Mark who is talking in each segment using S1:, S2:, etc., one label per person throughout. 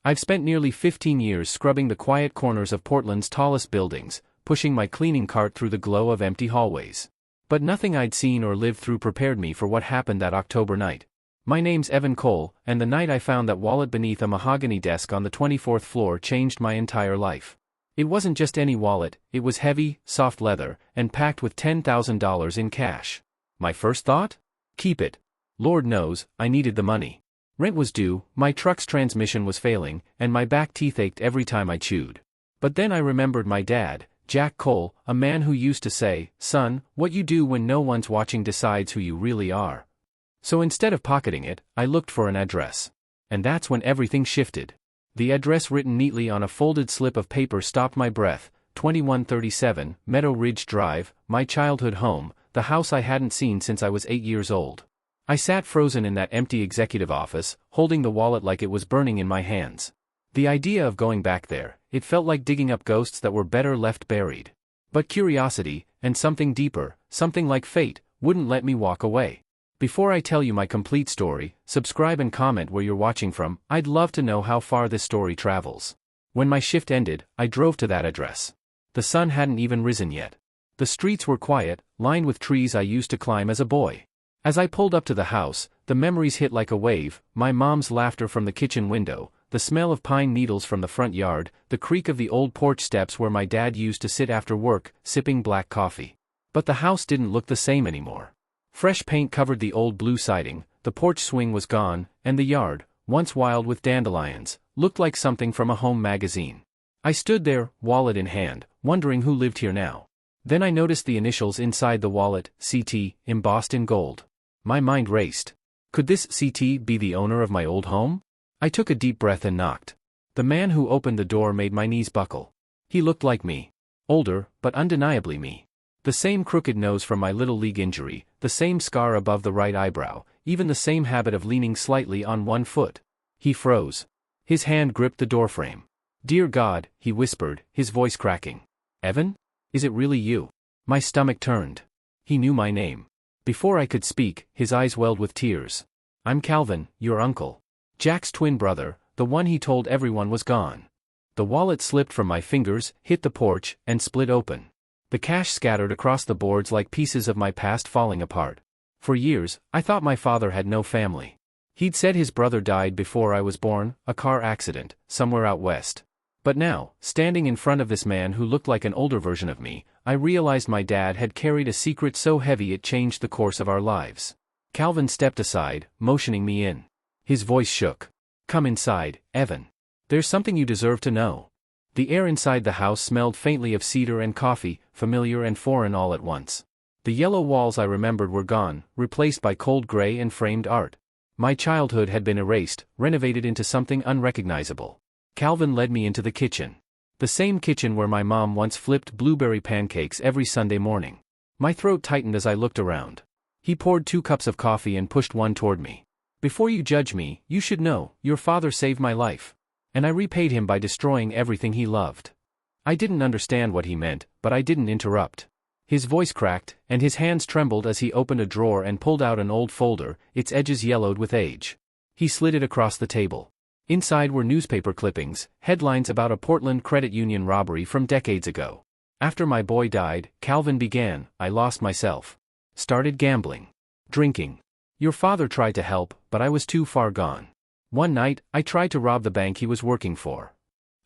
S1: I've spent nearly 15 years scrubbing the quiet corners of Portland's tallest buildings, pushing my cleaning cart through the glow of empty hallways. But nothing I'd seen or lived through prepared me for what happened that October night. My name's Evan Cole, and the night I found that wallet beneath a mahogany desk on the 24th floor changed my entire life. It wasn't just any wallet, it was heavy, soft leather, and packed with $10,000 in cash. My first thought? Keep it. Lord knows, I needed the money. Rent was due, my truck's transmission was failing, and my back teeth ached every time I chewed. But then I remembered my dad, Jack Cole, a man who used to say, "Son, what you do when no one's watching decides who you really are." So instead of pocketing it, I looked for an address. And that's when everything shifted. The address written neatly on a folded slip of paper stopped my breath: 2137, Meadow Ridge Drive, my childhood home, the house I hadn't seen since I was 8 years old. I sat frozen in that empty executive office, holding the wallet like it was burning in my hands. The idea of going back there, it felt like digging up ghosts that were better left buried. But curiosity, and something deeper, something like fate, wouldn't let me walk away. Before I tell you my complete story, subscribe and comment where you're watching from. I'd love to know how far this story travels. When my shift ended, I drove to that address. The sun hadn't even risen yet. The streets were quiet, lined with trees I used to climb as a boy. As I pulled up to the house, the memories hit like a wave: my mom's laughter from the kitchen window, the smell of pine needles from the front yard, the creak of the old porch steps where my dad used to sit after work, sipping black coffee. But the house didn't look the same anymore. Fresh paint covered the old blue siding, the porch swing was gone, and the yard, once wild with dandelions, looked like something from a home magazine. I stood there, wallet in hand, wondering who lived here now. Then I noticed the initials inside the wallet, CT, embossed in gold. My mind raced. Could this CT be the owner of my old home? I took a deep breath and knocked. The man who opened the door made my knees buckle. He looked like me. Older, but undeniably me. The same crooked nose from my little league injury, the same scar above the right eyebrow, even the same habit of leaning slightly on one foot. He froze. His hand gripped the doorframe. "Dear God," he whispered, his voice cracking. "Evan? Is it really you?" My stomach turned. He knew my name. Before I could speak, his eyes welled with tears. "I'm Calvin, your uncle. Jack's twin brother, the one he told everyone was gone." The wallet slipped from my fingers, hit the porch, and split open. The cash scattered across the boards like pieces of my past falling apart. For years, I thought my father had no family. He'd said his brother died before I was born, a car accident, somewhere out west. But now, standing in front of this man who looked like an older version of me, I realized my dad had carried a secret so heavy it changed the course of our lives. Calvin stepped aside, motioning me in. His voice shook. "Come inside, Evan. There's something you deserve to know." The air inside the house smelled faintly of cedar and coffee, familiar and foreign all at once. The yellow walls I remembered were gone, replaced by cold gray and framed art. My childhood had been erased, renovated into something unrecognizable. Calvin led me into the kitchen. The same kitchen where my mom once flipped blueberry pancakes every Sunday morning. My throat tightened as I looked around. He poured 2 cups of coffee and pushed one toward me. "Before you judge me, you should know, your father saved my life. And I repaid him by destroying everything he loved." I didn't understand what he meant, but I didn't interrupt. His voice cracked, and his hands trembled as he opened a drawer and pulled out an old folder, its edges yellowed with age. He slid it across the table. Inside were newspaper clippings, headlines about a Portland credit union robbery from decades ago. "After my boy died," Calvin began, "I lost myself. Started gambling. Drinking. Your father tried to help, but I was too far gone. One night, I tried to rob the bank he was working for."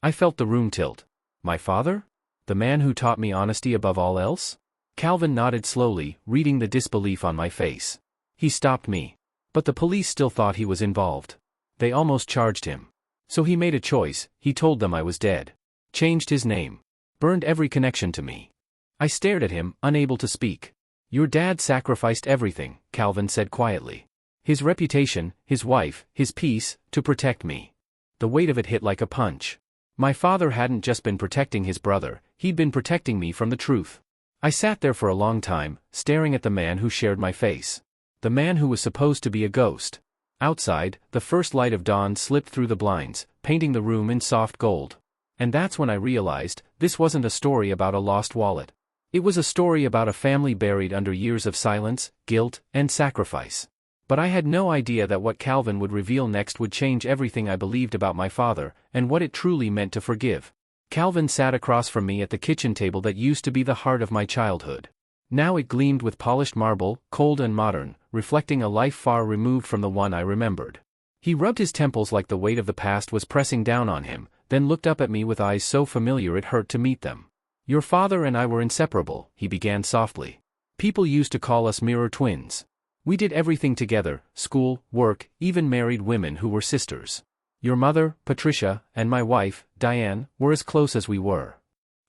S1: I felt the room tilt. My father? The man who taught me honesty above all else? Calvin nodded slowly, reading the disbelief on my face. He stopped me. But the police still thought he was involved. They almost charged him. So he made a choice. He told them I was dead. Changed his name. Burned every connection to me. I stared at him, unable to speak. "Your dad sacrificed everything," Calvin said quietly. "His reputation, his wife, his peace, to protect me." The weight of it hit like a punch. My father hadn't just been protecting his brother, he'd been protecting me from the truth. I sat there for a long time, staring at the man who shared my face. The man who was supposed to be a ghost. Outside, the first light of dawn slipped through the blinds, painting the room in soft gold. And that's when I realized, this wasn't a story about a lost wallet. It was a story about a family buried under years of silence, guilt, and sacrifice. But I had no idea that what Calvin would reveal next would change everything I believed about my father, and what it truly meant to forgive. Calvin sat across from me at the kitchen table that used to be the heart of my childhood. Now it gleamed with polished marble, cold and modern, reflecting a life far removed from the one I remembered. He rubbed his temples like the weight of the past was pressing down on him, then looked up at me with eyes so familiar it hurt to meet them. "Your father and I were inseparable," he began softly. "People used to call us mirror twins. We did everything together, school, work, even married women who were sisters. Your mother, Patricia, and my wife, Diane, were as close as we were."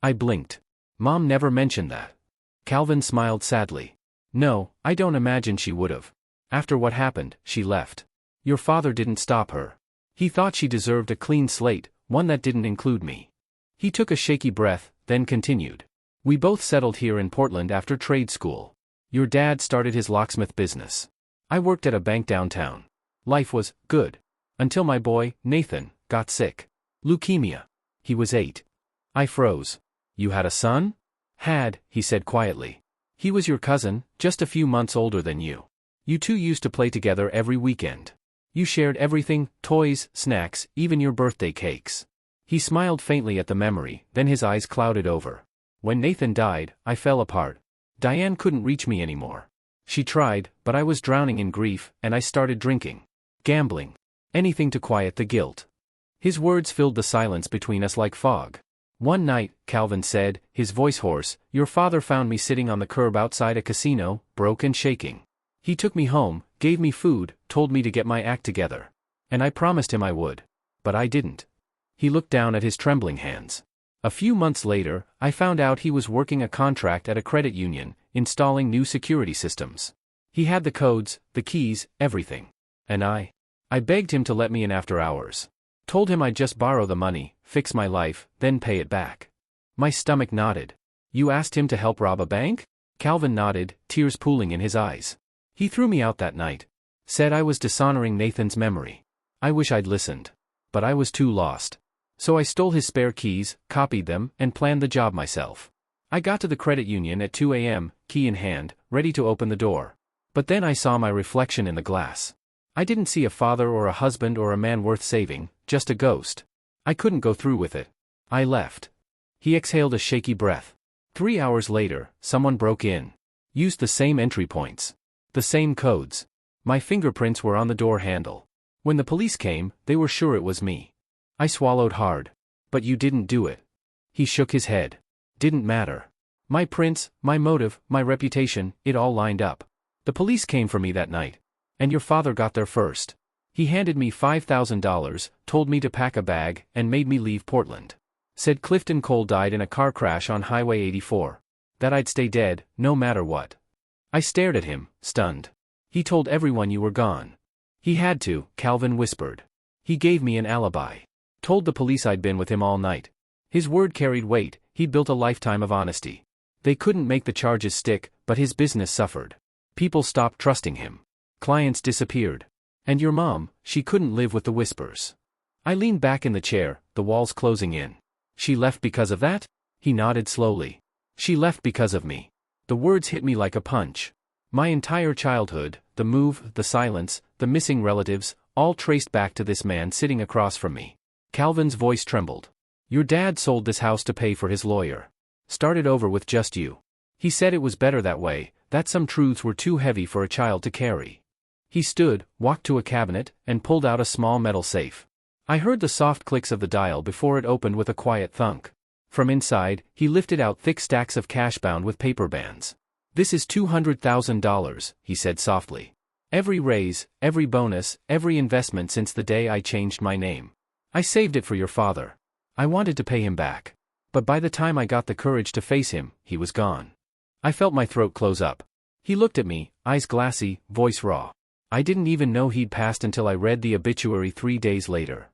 S1: I blinked. Mom never mentioned that. Calvin smiled sadly. "No, I don't imagine she would've. After what happened, she left. Your father didn't stop her. He thought she deserved a clean slate, one that didn't include me." He took a shaky breath, then continued. "We both settled here in Portland after trade school. Your dad started his locksmith business. I worked at a bank downtown. Life was good. Until my boy, Nathan, got sick. Leukemia. He was 8. I froze. You had a son? Had, he said quietly. He was your cousin, just a few months older than you. You two used to play together every weekend. You shared everything, toys, snacks, even your birthday cakes." He smiled faintly at the memory, then his eyes clouded over. "When Nathan died, I fell apart. Diane couldn't reach me anymore. She tried, but I was drowning in grief, and I started drinking. Gambling. Anything to quiet the guilt." His words filled the silence between us like fog. "One night," Calvin said, his voice hoarse, "your father found me sitting on the curb outside a casino, broke and shaking. He took me home, gave me food, told me to get my act together. And I promised him I would. But I didn't." He looked down at his trembling hands. "A few months later, I found out he was working a contract at a credit union, installing new security systems. He had the codes, the keys, everything. And I begged him to let me in after hours. Told him I'd just borrow the money, fix my life, then pay it back." My stomach knotted. "You asked him to help rob a bank?" Calvin nodded, tears pooling in his eyes. "He threw me out that night. Said I was dishonoring Nathan's memory. I wish I'd listened. But I was too lost. So I stole his spare keys, copied them, and planned the job myself. I got to the credit union at 2 a.m., key in hand, ready to open the door. But then I saw my reflection in the glass. I didn't see a father or a husband or a man worth saving, just a ghost. I couldn't go through with it. I left." He exhaled a shaky breath. 3 hours later, someone broke in. Used the same entry points. The same codes. My fingerprints were on the door handle. When the police came, they were sure it was me. I swallowed hard. "But you didn't do it." He shook his head. "Didn't matter. My prints, my motive, my reputation, it all lined up. The police came for me that night. And your father got there first. He handed me $5,000, told me to pack a bag, and made me leave Portland. Said Clifton Cole died in a car crash on Highway 84. That I'd stay dead, no matter what." I stared at him, stunned. "He told everyone you were gone." "He had to," Calvin whispered. "He gave me an alibi. Told the police I'd been with him all night. His word carried weight, he'd built a lifetime of honesty. They couldn't make the charges stick, but his business suffered. People stopped trusting him. Clients disappeared. And your mom, she couldn't live with the whispers." I leaned back in the chair, the walls closing in. "She left because of that?" He nodded slowly. "She left because of me." The words hit me like a punch. My entire childhood, the move, the silence, the missing relatives, all traced back to this man sitting across from me. Calvin's voice trembled. "Your dad sold this house to pay for his lawyer. Started over with just you. He said it was better that way, that some truths were too heavy for a child to carry." He stood, walked to a cabinet, and pulled out a small metal safe. I heard the soft clicks of the dial before it opened with a quiet thunk. From inside, he lifted out thick stacks of cash bound with paper bands. "This is $200,000, he said softly. "Every raise, every bonus, every investment since the day I changed my name. I saved it for your father. I wanted to pay him back. But by the time I got the courage to face him, he was gone." I felt my throat close up. He looked at me, eyes glassy, voice raw. I didn't even know he'd passed until I read the obituary 3 days later.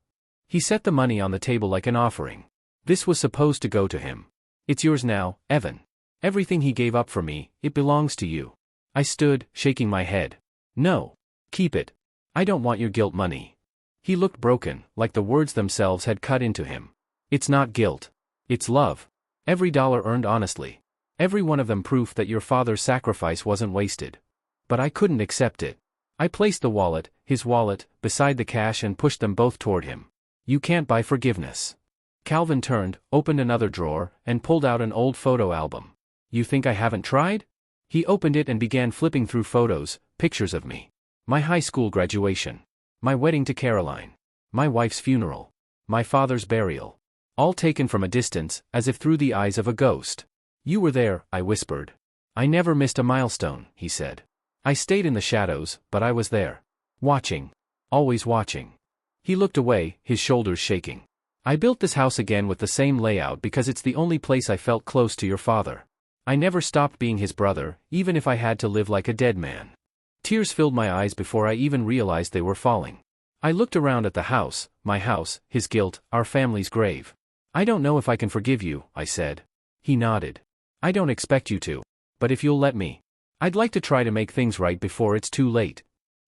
S1: He set the money on the table like an offering. "This was supposed to go to him. It's yours now, Evan. Everything he gave up for me, it belongs to you." I stood, shaking my head. "No. Keep it. I don't want your guilt money." He looked broken, like the words themselves had cut into him. "It's not guilt. It's love. Every dollar earned honestly. Every one of them proof that your father's sacrifice wasn't wasted. But I couldn't accept it. I placed the wallet, his wallet, beside the cash and pushed them both toward him. You can't buy forgiveness. Calvin turned, opened another drawer, and pulled out an old photo album. You think I haven't tried? He opened it and began flipping through photos, pictures of me. My high school graduation. My wedding to Caroline. My wife's funeral. My father's burial. All taken from a distance, as if through the eyes of a ghost. You were there, I whispered. I never missed a milestone, he said. I stayed in the shadows, but I was there. Watching. Always watching. He looked away, his shoulders shaking. I built this house again with the same layout because it's the only place I felt close to your father. I never stopped being his brother, even if I had to live like a dead man. Tears filled my eyes before I even realized they were falling. I looked around at the house, my house, his guilt, our family's grave. I don't know if I can forgive you, I said. He nodded. I don't expect you to. But if you'll let me. I'd like to try to make things right before it's too late.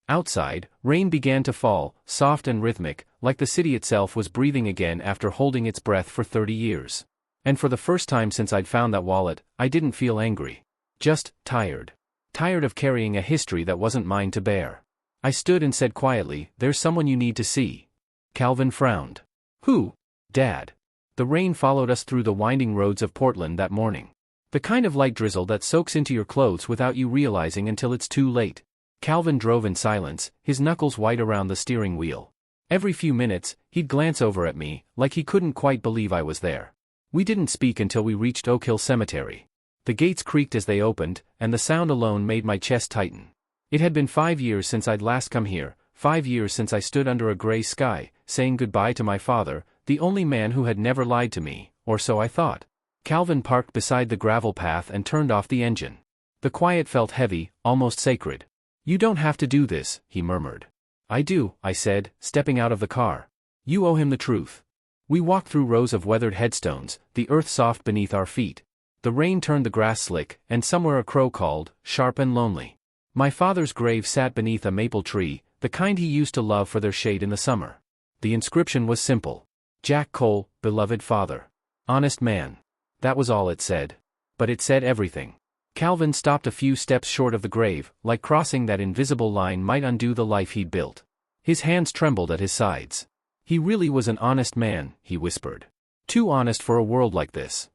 S1: Outside, rain began to fall, soft and rhythmic, like the city itself was breathing again after holding its breath for 30 years. And for the first time since I'd found that wallet, I didn't feel angry. Just tired. Tired of carrying a history that wasn't mine to bear. I stood and said quietly, "There's someone you need to see." Calvin frowned. Who? Dad. The rain followed us through the winding roads of Portland that morning. The kind of light drizzle that soaks into your clothes without you realizing until it's too late. Calvin drove in silence, his knuckles white around the steering wheel. Every few minutes, he'd glance over at me, like he couldn't quite believe I was there. We didn't speak until we reached Oak Hill Cemetery. The gates creaked as they opened, and the sound alone made my chest tighten. It had been 5 years since I'd last come here, 5 years since I stood under a gray sky, saying goodbye to my father, the only man who had never lied to me, or so I thought. Calvin parked beside the gravel path and turned off the engine. The quiet felt heavy, almost sacred. You don't have to do this, he murmured. I do, I said, stepping out of the car. You owe him the truth. We walked through rows of weathered headstones, the earth soft beneath our feet. The rain turned the grass slick, and somewhere a crow called, sharp and lonely. My father's grave sat beneath a maple tree, the kind he used to love for their shade in the summer. The inscription was simple. Jack Cole, beloved father. Honest man. That was all it said. But it said everything. Calvin stopped a few steps short of the grave, like crossing that invisible line might undo the life he'd built. His hands trembled at his sides. He really was an honest man, he whispered. Too honest for a world like this.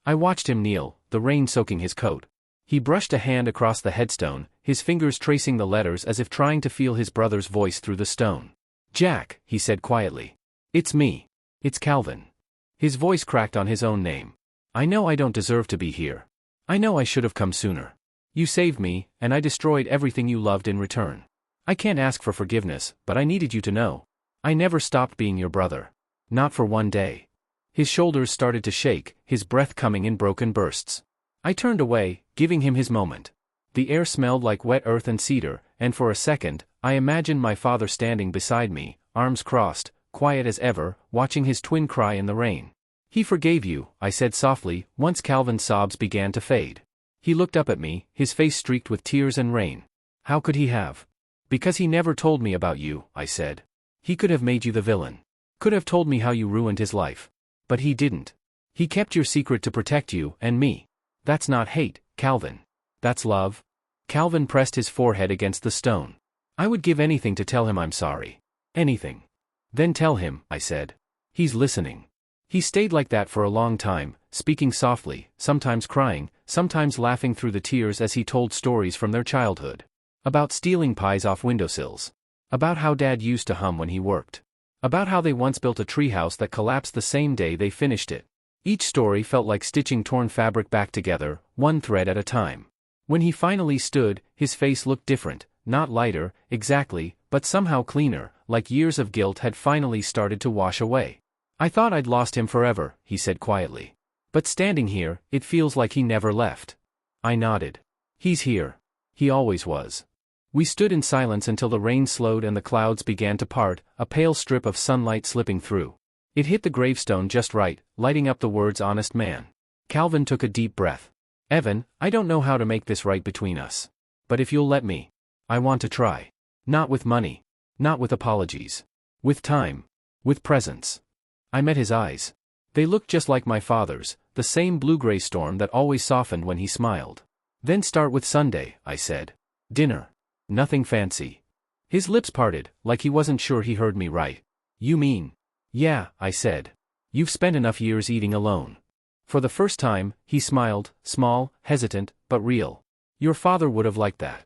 S1: I watched him kneel, the rain soaking his coat. He brushed a hand across the headstone, his fingers tracing the letters as if trying to feel his brother's voice through the stone. Jack, he said quietly. It's me. It's Calvin. His voice cracked on his own name. I know I don't deserve to be here. I know I should have come sooner. You saved me, and I destroyed everything you loved in return. I can't ask for forgiveness, but I needed you to know. I never stopped being your brother. Not for one day. His shoulders started to shake, his breath coming in broken bursts. I turned away, giving him his moment. The air smelled like wet earth and cedar, and for a second, I imagined my father standing beside me, arms crossed, quiet as ever, watching his twin cry in the rain. He forgave you, I said softly, once Calvin's sobs began to fade. He looked up at me, his face streaked with tears and rain. How could he have? Because he never told me about you, I said. He could have made you the villain. Could have told me how you ruined his life. But he didn't. He kept your secret to protect you and me. That's not hate, Calvin. That's love. Calvin pressed his forehead against the stone. I would give anything to tell him I'm sorry. Anything. Then tell him, I said. He's listening. He stayed like that for a long time, speaking softly, sometimes crying, sometimes laughing through the tears as he told stories from their childhood. About stealing pies off windowsills. About how Dad used to hum when he worked. About how they once built a treehouse that collapsed the same day they finished it. Each story felt like stitching torn fabric back together, one thread at a time. When he finally stood, his face looked different, not lighter, exactly, but somehow cleaner, like years of guilt had finally started to wash away. I thought I'd lost him forever, he said quietly. But standing here, it feels like he never left. I nodded. He's here. He always was. We stood in silence until the rain slowed and the clouds began to part, a pale strip of sunlight slipping through. It hit the gravestone just right, lighting up the words honest man. Calvin took a deep breath. Evan, I don't know how to make this right between us. But if you'll let me. I want to try. Not with money. Not with apologies. With time. With presence. I met his eyes. They looked just like my father's, the same blue-gray storm that always softened when he smiled. Then start with Sunday, I said. Dinner. Nothing fancy. His lips parted, like he wasn't sure he heard me right. You mean? Yeah, I said. You've spent enough years eating alone. For the first time, he smiled, small, hesitant, but real. Your father would have liked that.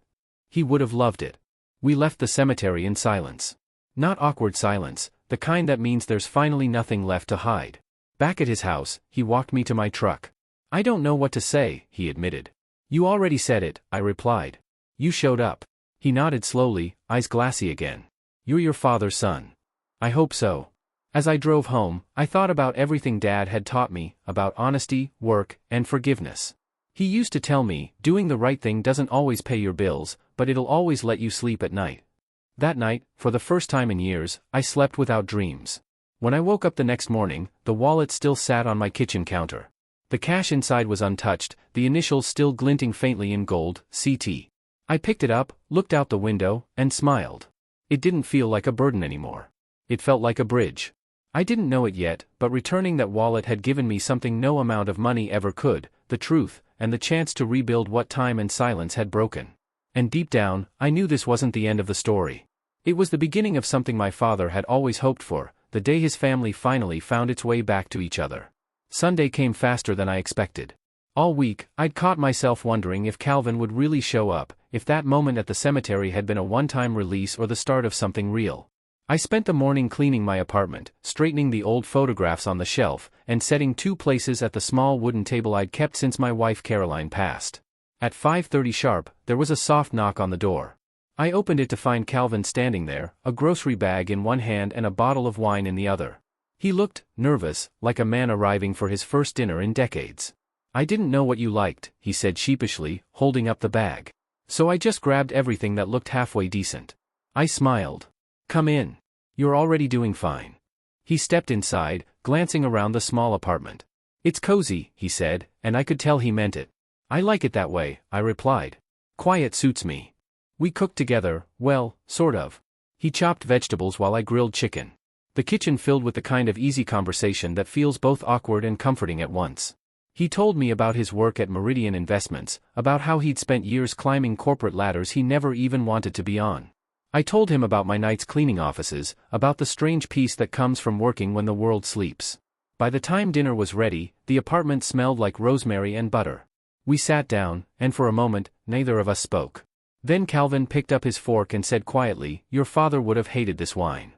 S1: He would have loved it. We left the cemetery in silence. Not awkward silence, the kind that means there's finally nothing left to hide. Back at his house, he walked me to my truck. I don't know what to say, he admitted. You already said it, I replied. You showed up. He nodded slowly, eyes glassy again. You're your father's son. I hope so. As I drove home, I thought about everything Dad had taught me, about honesty, work, and forgiveness. He used to tell me, doing the right thing doesn't always pay your bills, but it'll always let you sleep at night. That night, for the first time in years, I slept without dreams. When I woke up the next morning, the wallet still sat on my kitchen counter. The cash inside was untouched, the initials still glinting faintly in gold, CT. I picked it up, looked out the window, and smiled. It didn't feel like a burden anymore. It felt like a bridge. I didn't know it yet, but returning that wallet had given me something no amount of money ever could, the truth, and the chance to rebuild what time and silence had broken. And deep down, I knew this wasn't the end of the story. It was the beginning of something my father had always hoped for, the day his family finally found its way back to each other. Sunday came faster than I expected. All week, I'd caught myself wondering if Calvin would really show up, if that moment at the cemetery had been a one-time release or the start of something real. I spent the morning cleaning my apartment, straightening the old photographs on the shelf, and setting 2 places at the small wooden table I'd kept since my wife Caroline passed. At 5:30 sharp, there was a soft knock on the door. I opened it to find Calvin standing there, a grocery bag in one hand and a bottle of wine in the other. He looked nervous, like a man arriving for his first dinner in decades. I didn't know what you liked, he said sheepishly, holding up the bag. So I just grabbed everything that looked halfway decent. I smiled. Come in. You're already doing fine. He stepped inside, glancing around the small apartment. It's cozy, he said, and I could tell he meant it. I like it that way, I replied. Quiet suits me. We cooked together, well, sort of. He chopped vegetables while I grilled chicken. The kitchen filled with the kind of easy conversation that feels both awkward and comforting at once. He told me about his work at Meridian Investments, about how he'd spent years climbing corporate ladders he never even wanted to be on. I told him about my nights cleaning offices, about the strange peace that comes from working when the world sleeps. By the time dinner was ready, the apartment smelled like rosemary and butter. We sat down, and for a moment, neither of us spoke. Then Calvin picked up his fork and said quietly, "Your father would have hated this wine."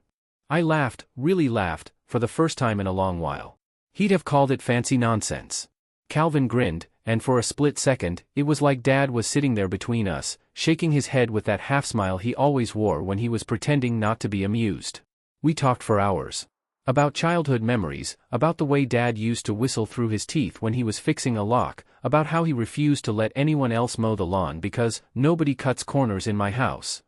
S1: I laughed, really laughed, for the first time in a long while. He'd have called it fancy nonsense. Calvin grinned, and for a split second, it was like Dad was sitting there between us, shaking his head with that half-smile he always wore when he was pretending not to be amused. We talked for hours. About childhood memories, about the way Dad used to whistle through his teeth when he was fixing a lock, about how he refused to let anyone else mow the lawn because nobody cuts corners in my house.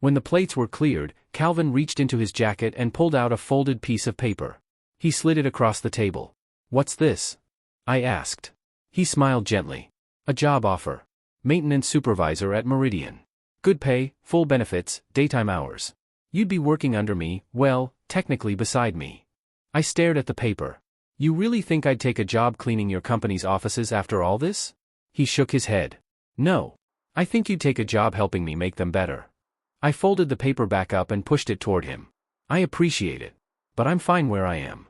S1: When the plates were cleared, Calvin reached into his jacket and pulled out a folded piece of paper. He slid it across the table. "What's this?" I asked. He smiled gently. "A job offer. Maintenance supervisor at Meridian. Good pay, full benefits, daytime hours. You'd be working under me, well, technically beside me." I stared at the paper. "You really think I'd take a job cleaning your company's offices after all this?" He shook his head. "No. I think you'd take a job helping me make them better." I folded the paper back up and pushed it toward him. "I appreciate it. But I'm fine where I am."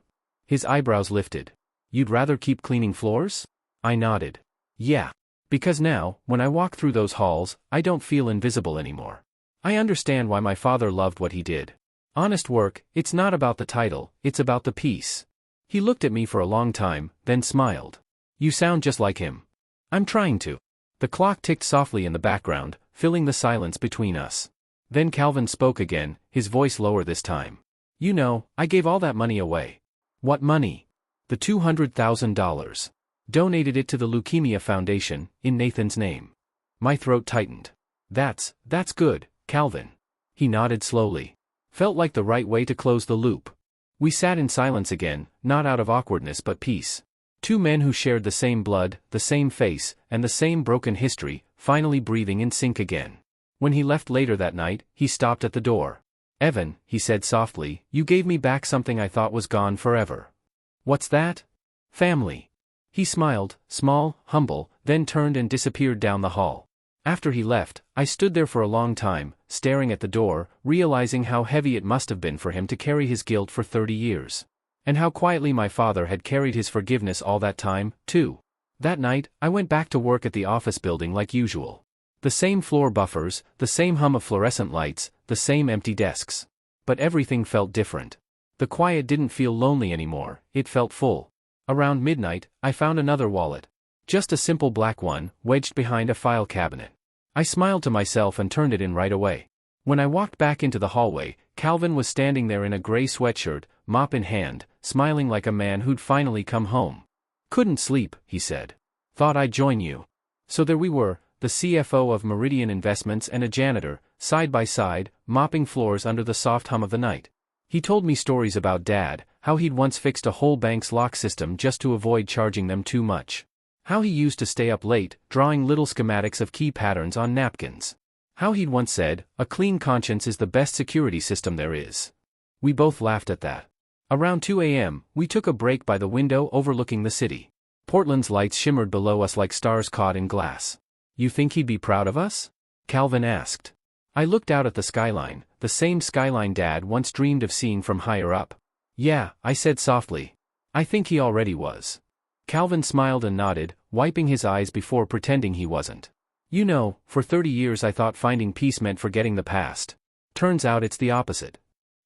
S1: His eyebrows lifted. "You'd rather keep cleaning floors?" I nodded. "Yeah. Because now, when I walk through those halls, I don't feel invisible anymore. I understand why my father loved what he did. Honest work, it's not about the title, it's about the peace." He looked at me for a long time, then smiled. "You sound just like him." "I'm trying to." The clock ticked softly in the background, filling the silence between us. Then Calvin spoke again, his voice lower this time. "You know, I gave all that money away." "What money?" "The $200,000. Donated it to the Leukemia Foundation, in Nathan's name." My throat tightened. That's good, Calvin." He nodded slowly. Felt like the right way to close the loop. We sat in silence again, not out of awkwardness but peace. 2 men who shared the same blood, the same face, and the same broken history, finally breathing in sync again. When he left later that night, he stopped at the door. "Evan," he said softly, "you gave me back something I thought was gone forever." "What's that?" "Family." He smiled, small, humble, then turned and disappeared down the hall. After he left, I stood there for a long time, staring at the door, realizing how heavy it must have been for him to carry his guilt for 30 years. And how quietly my father had carried his forgiveness all that time, too. That night, I went back to work at the office building like usual. The same floor buffers, the same hum of fluorescent lights, the same empty desks. But everything felt different. The quiet didn't feel lonely anymore, it felt full. Around midnight, I found another wallet. Just a simple black one, wedged behind a file cabinet. I smiled to myself and turned it in right away. When I walked back into the hallway, Calvin was standing there in a gray sweatshirt, mop in hand, smiling like a man who'd finally come home. "Couldn't sleep," he said. "Thought I'd join you." So there we were, the CFO of Meridian Investments and a janitor, side by side, mopping floors under the soft hum of the night. He told me stories about Dad, how he'd once fixed a whole bank's lock system just to avoid charging them too much. How he used to stay up late, drawing little schematics of key patterns on napkins. How he'd once said, "A clean conscience is the best security system there is." We both laughed at that. Around 2 a.m., we took a break by the window overlooking the city. Portland's lights shimmered below us like stars caught in glass. "You think he'd be proud of us?" Calvin asked. I looked out at the skyline, the same skyline Dad once dreamed of seeing from higher up. "Yeah," I said softly. "I think he already was." Calvin smiled and nodded, wiping his eyes before pretending he wasn't. "You know, for 30 years I thought finding peace meant forgetting the past. Turns out it's the opposite."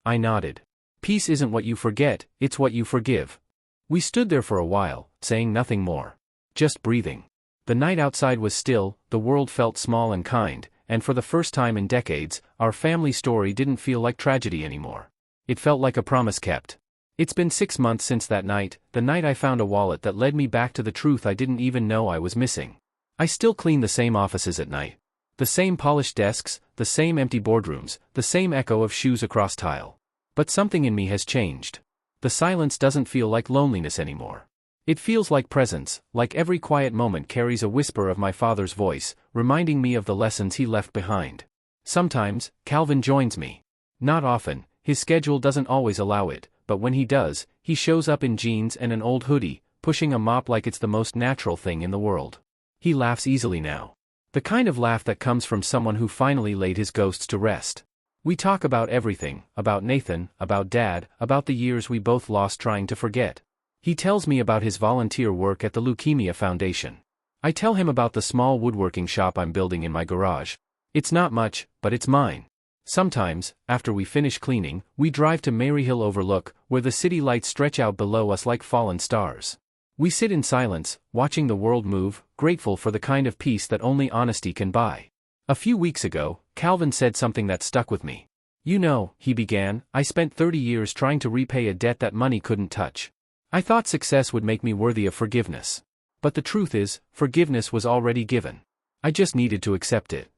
S1: I nodded. "Peace isn't what you forget, it's what you forgive." We stood there for a while, saying nothing more. Just breathing. The night outside was still, the world felt small and kind, and for the first time in decades, our family story didn't feel like tragedy anymore. It felt like a promise kept. It's been 6 months since that night, the night I found a wallet that led me back to the truth I didn't even know I was missing. I still clean the same offices at night. The same polished desks, the same empty boardrooms, the same echo of shoes across tile. But something in me has changed. The silence doesn't feel like loneliness anymore. It feels like presence, like every quiet moment carries a whisper of my father's voice, reminding me of the lessons he left behind. Sometimes, Calvin joins me. Not often, his schedule doesn't always allow it, but when he does, he shows up in jeans and an old hoodie, pushing a mop like it's the most natural thing in the world. He laughs easily now. The kind of laugh that comes from someone who finally laid his ghosts to rest. We talk about everything, about Nathan, about Dad, about the years we both lost trying to forget. He tells me about his volunteer work at the Leukemia Foundation. I tell him about the small woodworking shop I'm building in my garage. It's not much, but it's mine. Sometimes, after we finish cleaning, we drive to Maryhill Overlook, where the city lights stretch out below us like fallen stars. We sit in silence, watching the world move, grateful for the kind of peace that only honesty can buy. A few weeks ago, Calvin said something that stuck with me. "You know," he began, "I spent 30 years trying to repay a debt that money couldn't touch. I thought success would make me worthy of forgiveness. But the truth is, forgiveness was already given. I just needed to accept it."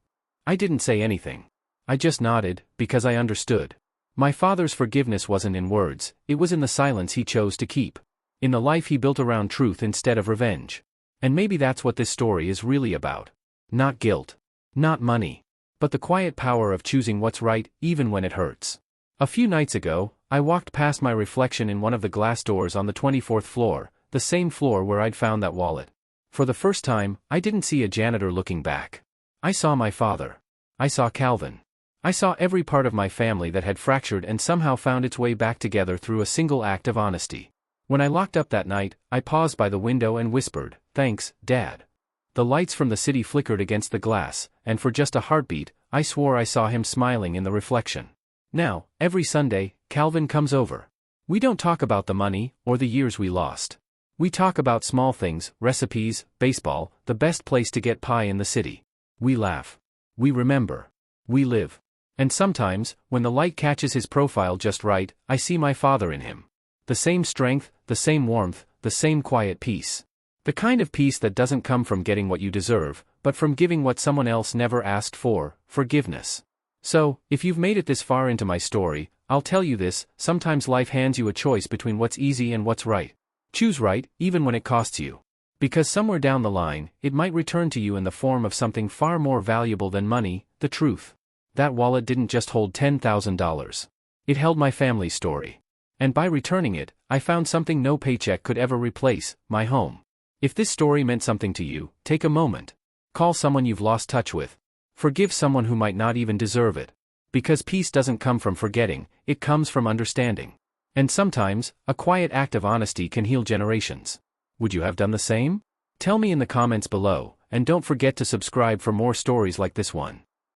S1: I didn't say anything. I just nodded, because I understood. My father's forgiveness wasn't in words, it was in the silence he chose to keep. In the life he built around truth instead of revenge. And maybe that's what this story is really about. Not guilt. Not money. But the quiet power of choosing what's right, even when it hurts. A few nights ago, I walked past my reflection in one of the glass doors on the 24th floor, the same floor where I'd found that wallet. For the first time, I didn't see a janitor looking back. I saw my father. I saw Calvin. I saw every part of my family that had fractured and somehow found its way back together through a single act of honesty. When I locked up that night, I paused by the window and whispered, "Thanks, Dad." The lights from the city flickered against the glass, and for just a heartbeat, I swore I saw him smiling in the reflection. Now, every Sunday, Calvin comes over. We don't talk about the money, or the years we lost. We talk about small things, recipes, baseball, the best place to get pie in the city. We laugh. We remember. We live. And sometimes, when the light catches his profile just right, I see my father in him. The same strength, the same warmth, the same quiet peace. The kind of peace that doesn't come from getting what you deserve, but from giving what someone else never asked for, forgiveness. So, if you've made it this far into my story, I'll tell you this, sometimes life hands you a choice between what's easy and what's right. Choose right, even when it costs you. Because somewhere down the line, it might return to you in the form of something far more valuable than money, the truth. That wallet didn't just hold $10,000. It held my family's story. And by returning it, I found something no paycheck could ever replace, my home. If this story meant something to you, take a moment. Call someone you've lost touch with. Forgive someone who might not even deserve it. Because peace doesn't come from forgetting, it comes from understanding. And sometimes, a quiet act of honesty can heal generations. Would you have done the same? Tell me in the comments below, and don't forget to subscribe for more stories like this one.